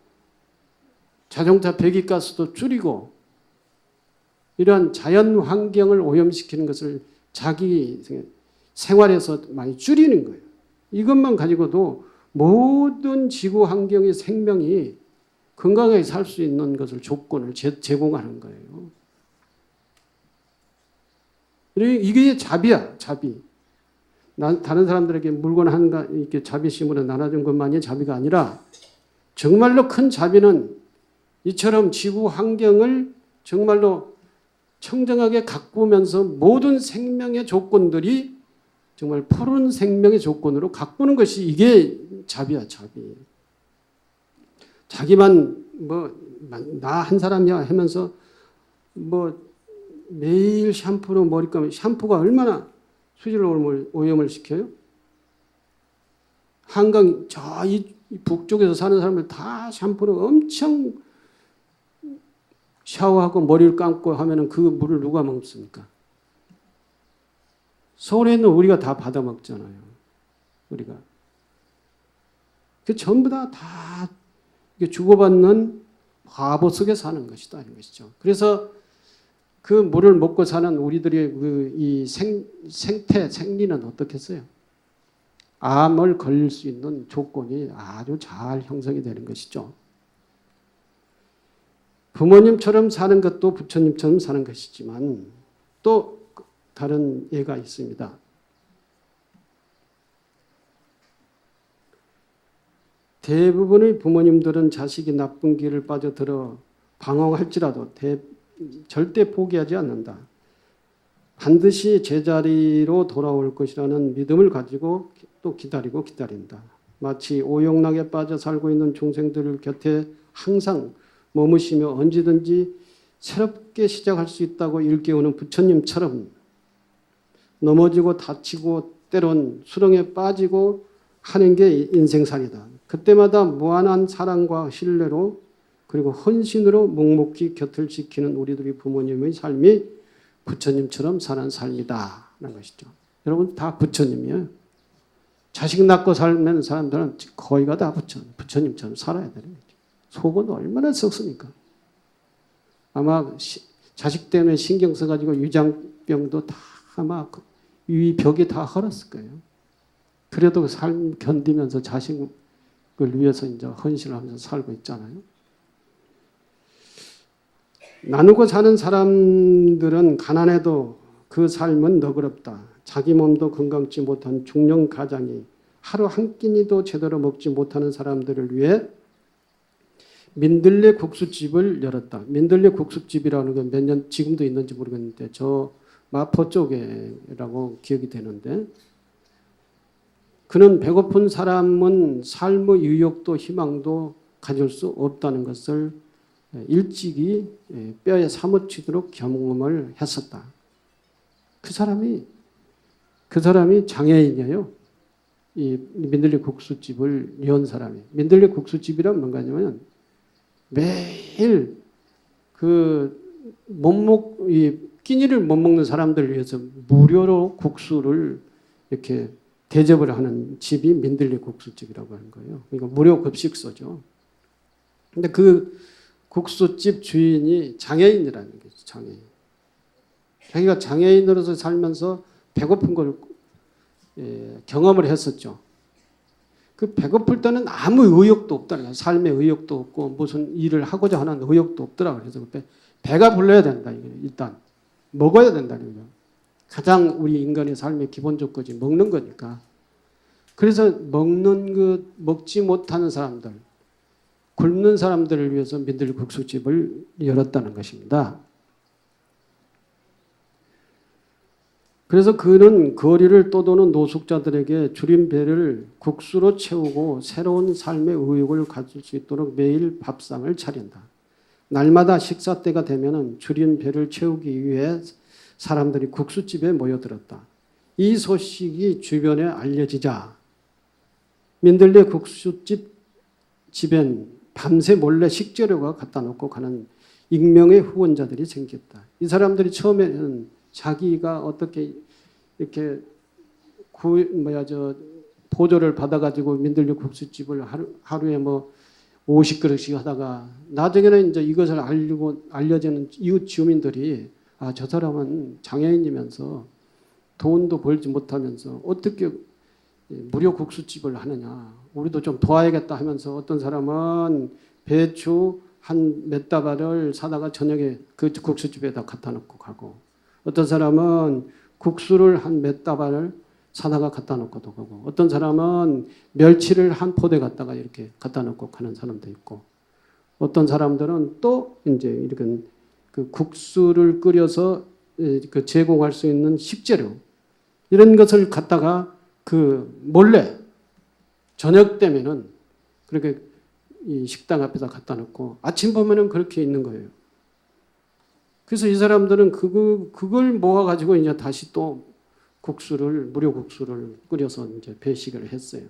자동차 배기가스도 줄이고 이러한 자연 환경을 오염시키는 것을 자기 생활에서 많이 줄이는 거예요. 이것만 가지고도 모든 지구 환경의 생명이 건강하게 살 수 있는 것을 조건을 제공하는 거예요. 이게 자비야, 자비. 다른 사람들에게 물건 이렇게 자비심으로 나눠준 것만이 자비가 아니라 정말로 큰 자비는 이처럼 지구 환경을 정말로 청정하게 가꾸면서 모든 생명의 조건들이 정말 푸른 생명의 조건으로 가꾸는 것이 이게 자비야, 자비. 자기만 나 한 사람이야 하면서 매일 샴푸로 머리 감으면 샴푸가 얼마나 수질을 오염을 시켜요? 한강 저 이 북쪽에서 사는 사람들 다 샴푸로 엄청 샤워하고 머리를 감고 하면은 그 물을 누가 먹습니까? 서울에 있는 우리가 다 받아 먹잖아요. 우리가. 그 전부 다 주고받는 바보 속에 사는 것이다 이런 것이죠. 그래서 그 물을 먹고 사는 우리들의 이 생태 생리는 어떻겠어요? 암을 걸릴 수 있는 조건이 아주 잘 형성이 되는 것이죠. 부모님처럼 사는 것도 부처님처럼 사는 것이지만 또 다른 예가 있습니다. 대부분의 부모님들은 자식이 나쁜 길을 빠져들어 방황할지라도 절대 포기하지 않는다. 반드시 제자리로 돌아올 것이라는 믿음을 가지고 또 기다린다. 마치 오용락에 빠져 살고 있는 중생들 곁에 항상 머무시며 언제든지 새롭게 시작할 수 있다고 일깨우는 부처님처럼 넘어지고 다치고 때론 수렁에 빠지고 하는 게 인생살이다. 그때마다 무한한 사랑과 신뢰로 그리고 헌신으로 묵묵히 곁을 지키는 우리들의 부모님의 삶이 부처님처럼 사는 삶이다 라는 것이죠. 여러분 다 부처님이에요. 자식 낳고 살면 사람들은 거의가 다 부처님처럼 살아야 되는 거죠. 속은 얼마나 썩습니까? 아마 자식 때문에 신경 써가지고 위장병도 다 아마 위 벽이 다 헐었을 거예요. 그래도 삶 견디면서 자식을 위해서 이제 헌신을 하면서 살고 있잖아요. 나누고 사는 사람들은 가난해도 그 삶은 너그럽다. 자기 몸도 건강치 못한 중년 가장이 하루 한 끼니도 제대로 먹지 못하는 사람들을 위해 민들레 국수집을 열었다. 민들레 국수집이라는 건 몇 년 지금도 있는지 모르겠는데 저 마포 쪽에라고 기억이 되는데 그는 배고픈 사람은 삶의 유욕도 희망도 가질 수 없다는 것을 일찍이 뼈에 사무치도록 경험을 했었다. 그 사람이 장애인이에요. 이 민들레 국수집을 연 사람이. 민들레 국수집이란 뭔가 하냐면 매일 끼니를 못 먹는 사람들을 위해서 무료로 국수를 이렇게 대접을 하는 집이 민들레 국수집이라고 하는 거예요. 그러니까 무료 급식소죠. 근데 그 국수집 주인이 장애인이라는 거죠. 장애인. 자기가 장애인으로서 살면서 배고픈 걸 경험을 했었죠. 그 배고플 때는 아무 의욕도 없다는 거예요. 삶의 의욕도 없고 무슨 일을 하고자 하는 의욕도 없더라. 그래서 배가 불러야 된다. 일단 먹어야 된다는 거죠. 가장 우리 인간의 삶의 기본 조건이 먹는 거니까. 그래서 먹지 못하는 사람들, 굶는 사람들을 위해서 민들레 국수집을 열었다는 것입니다. 그래서 그는 거리를 떠도는 노숙자들에게 줄인 배를 국수로 채우고 새로운 삶의 의욕을 가질 수 있도록 매일 밥상을 차린다. 날마다 식사 때가 되면 줄인 배를 채우기 위해 사람들이 국수집에 모여들었다. 이 소식이 주변에 알려지자 민들레 국수집 집엔 밤새 몰래 식재료가 갖다 놓고 가는 익명의 후원자들이 생겼다. 이 사람들이 처음에는 자기가 어떻게 이렇게 보조를 받아가지고 민들레 국수집을 하루에 50그릇씩 하다가 나중에는 이제 이것을 알려지는 이웃 주민들이 저 사람은 장애인이면서 돈도 벌지 못하면서 어떻게 무료 국수집을 하느냐. 우리도 좀 도와야겠다 하면서 어떤 사람은 배추 한 몇 다발을 사다가 저녁에 그 국수집에다 갖다 놓고 가고 어떤 사람은 국수를 한 몇 다발을 사다가 갖다 놓고도 가고 어떤 사람은 멸치를 한 포대 갖다가 이렇게 갖다 놓고 가는 사람도 있고 어떤 사람들은 또 이제 이렇게 그 국수를 끓여서 그 제공할 수 있는 식재료 이런 것을 갖다가 몰래 저녁 때면은 그렇게 이 식당 앞에다 갖다 놓고 아침 보면은 그렇게 있는 거예요. 그래서 이 사람들은 그걸 모아가지고 이제 다시 또 무료 국수를 끓여서 이제 배식을 했어요.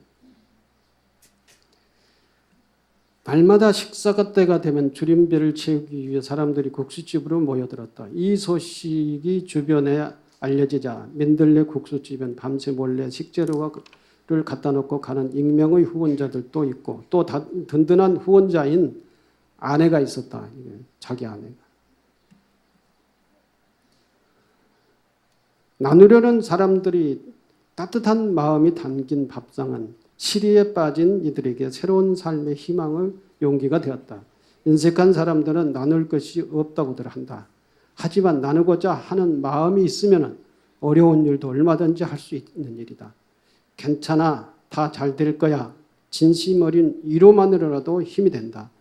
날마다 식사가 때가 되면 줄임배를 채우기 위해 사람들이 국수집으로 모여들었다. 이 소식이 주변에 알려지자 민들레 국수집엔 밤새 몰래 식재료를 갖다 놓고 가는 익명의 후원자들도 있고 또 든든한 후원자인 아내가 있었다. 자기 아내가. 나누려는 사람들이 따뜻한 마음이 담긴 밥상은 시리에 빠진 이들에게 새로운 삶의 희망의 용기가 되었다. 인색한 사람들은 나눌 것이 없다고들 한다. 하지만 나누고자 하는 마음이 있으면 어려운 일도 얼마든지 할 수 있는 일이다. 괜찮아, 다 잘 될 거야. 진심 어린 위로만으로라도 힘이 된다.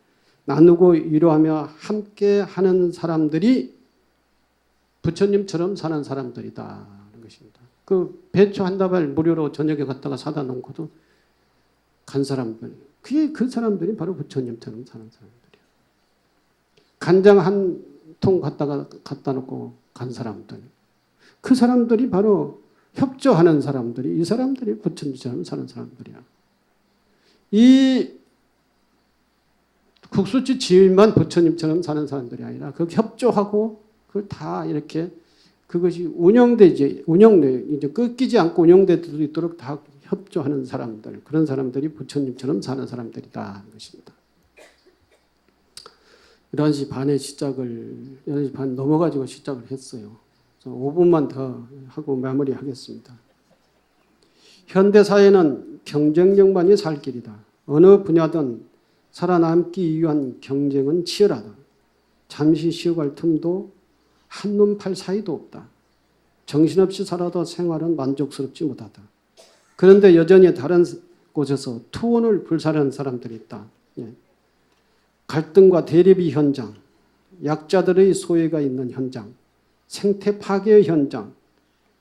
나누고 위로하며 함께 하는 사람들이 부처님처럼 사는 사람들이다 하는 것입니다. 그 배추 한 다발 무료로 저녁에 갖다가 사다 놓고도 간 사람들, 그 사람들이 바로 부처님처럼 사는 사람들이야. 간장 한 통 갖다 놓고 간 사람들, 그 사람들이 바로 협조하는 사람들이, 이 사람들이 부처님처럼 사는 사람들이야. 이 국수집 지인만 부처님처럼 사는 사람들이 아니라 그 협조하고 그걸 다 이렇게 그것이 이제 끊기지 않고 운영될 수 있도록 다 협조하는 사람들, 그런 사람들이 부처님처럼 사는 사람들이다 하는 것입니다. 11시 반 넘어가지고 시작을 했어요. 5분만 더 하고 마무리하겠습니다. 현대사회는 경쟁력만이 살 길이다. 어느 분야든 살아남기 위한 경쟁은 치열하다. 잠시 쉬어갈 틈도 한눈 팔 사이도 없다. 정신없이 살아도 생활은 만족스럽지 못하다. 그런데 여전히 다른 곳에서 투혼을 불사르는 사람들이 있다. 갈등과 대립의 현장, 약자들의 소외가 있는 현장, 생태 파괴의 현장,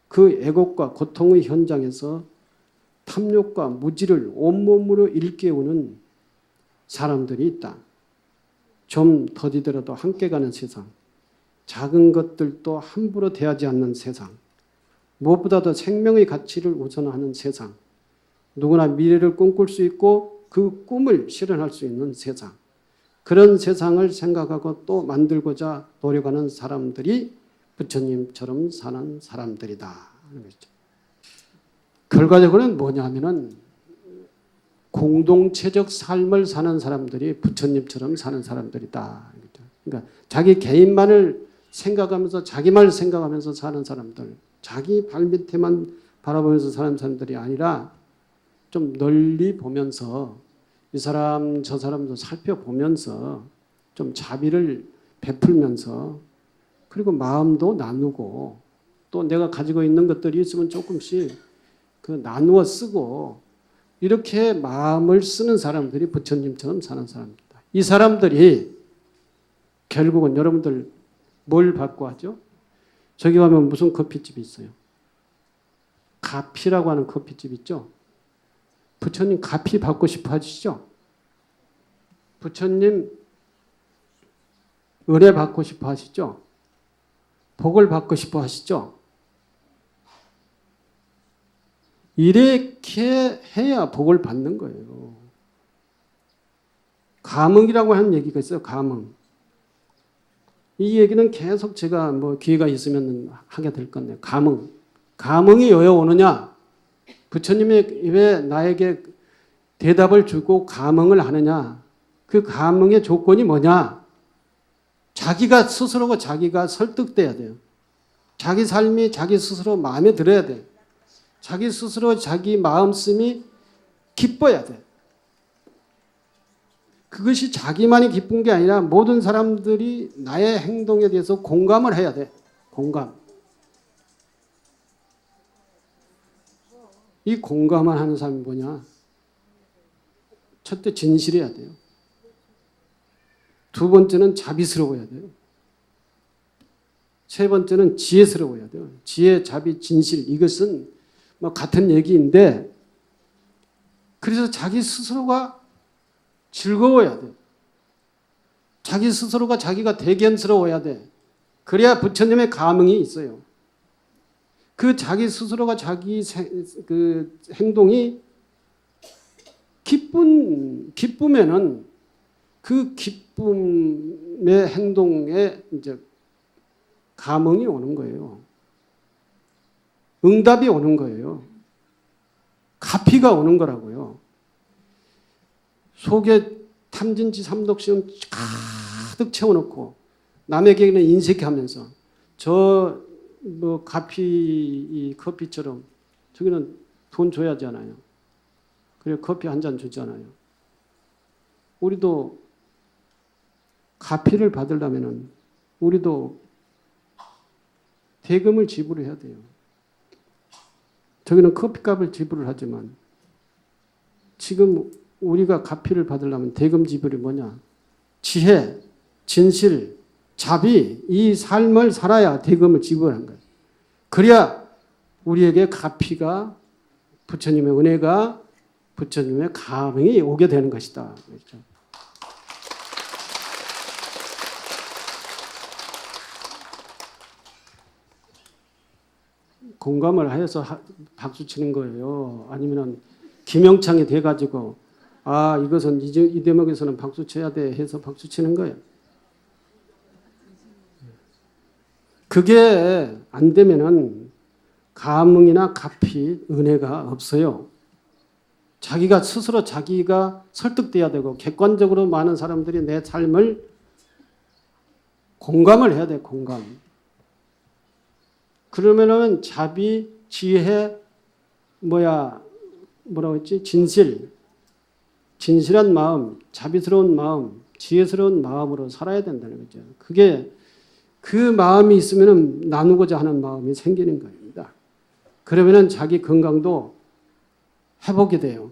그 애곡과 고통의 현장에서 탐욕과 무지를 온몸으로 일깨우는 사람들이 있다. 좀 더디더라도 함께 가는 세상, 작은 것들도 함부로 대하지 않는 세상, 무엇보다도 생명의 가치를 우선하는 세상, 누구나 미래를 꿈꿀 수 있고 그 꿈을 실현할 수 있는 세상, 그런 세상을 생각하고 또 만들고자 노력하는 사람들이 부처님처럼 사는 사람들이다 하는 것이죠. 결과적으로는 뭐냐면은 공동체적 삶을 사는 사람들이 부처님처럼 사는 사람들이다. 그러니까 자기 개인만을 생각하면서 자기만 생각하면서 사는 사람들, 자기 발밑에만 바라보면서 사는 사람들이 아니라 좀 널리 보면서 이 사람 저 사람도 살펴보면서 좀 자비를 베풀면서 그리고 마음도 나누고 또 내가 가지고 있는 것들이 있으면 조금씩 그 나누어 쓰고 이렇게 마음을 쓰는 사람들이 부처님처럼 사는 사람입니다. 이 사람들이 결국은 여러분들 뭘 받고 하죠? 저기 가면 무슨 커피집이 있어요? 가피라고 하는 커피집 있죠? 부처님 가피 받고 싶어 하시죠? 부처님 은혜 받고 싶어 하시죠? 복을 받고 싶어 하시죠? 이렇게 해야 복을 받는 거예요. 감흥이라고 하는 얘기가 있어요. 감흥. 이 얘기는 계속 제가 뭐 기회가 있으면 하게 될 건데 감흥. 감흥이 왜 오느냐? 부처님이 왜 나에게 대답을 주고 감흥을 하느냐? 그 감흥의 조건이 뭐냐? 자기가 스스로가 자기가 설득돼야 돼요. 자기 삶이 자기 스스로 마음에 들어야 돼. 자기 스스로 자기 마음씀이 기뻐야 돼. 그것이 자기만이 기쁜 게 아니라 모든 사람들이 나의 행동에 대해서 공감을 해야 돼. 공감. 이 공감을 하는 사람이 뭐냐? 첫째 진실해야 돼요. 두 번째는 자비스러워야 돼요. 세 번째는 지혜스러워야 돼요. 지혜, 자비, 진실 이것은 뭐 같은 얘기인데 그래서 자기 스스로가 즐거워야 돼. 자기 스스로가 자기가 대견스러워야 돼. 그래야 부처님의 감흥이 있어요. 그 자기 스스로가 자기 그 행동이 기쁘면은 그 기쁨의 행동에 이제 감흥이 오는 거예요. 응답이 오는 거예요. 가피가 오는 거라고요. 속에 탐진치 삼독시험 가득 채워놓고 남에게는 인색하면서 저 뭐 가피 이 커피처럼 저기는 돈 줘야 하잖아요. 그래 커피 한 잔 주잖아요. 우리도 가피를 받으려면은 우리도 대금을 지불해야 돼요. 저기는 커피값을 지불을 하지만 지금 우리가 가피를 받으려면 대금 지불이 뭐냐? 지혜, 진실, 자비 이 삶을 살아야 대금을 지불한 거예요. 그래야 우리에게 가피가 부처님의 은혜가 부처님의 감흥이 오게 되는 것이다. 그렇죠? 공감을 해서 박수 치는 거예요. 아니면은 김영창이 돼가지고 아 이것은 이 대목에서는 박수 쳐야 돼 해서 박수 치는 거예요. 그게 안 되면은 감흥이나 가피, 은혜가 없어요. 자기가 스스로 자기가 설득돼야 되고 객관적으로 많은 사람들이 내 삶을 공감을 해야 돼. 공감. 그러면은 자비, 지혜, 뭐라고 했지? 진실한 마음, 자비스러운 마음, 지혜스러운 마음으로 살아야 된다는 거죠. 그게 그 마음이 있으면은 나누고자 하는 마음이 생기는 겁니다. 그러면은 자기 건강도 회복이 돼요.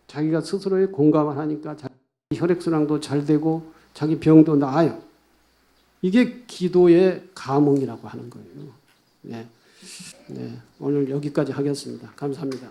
자기가 스스로의 공감을 하니까 자기 혈액순환도 잘 되고 자기 병도 나아요. 이게 기도의 감흥이라고 하는 거예요. 네. 오늘 여기까지 하겠습니다. 감사합니다.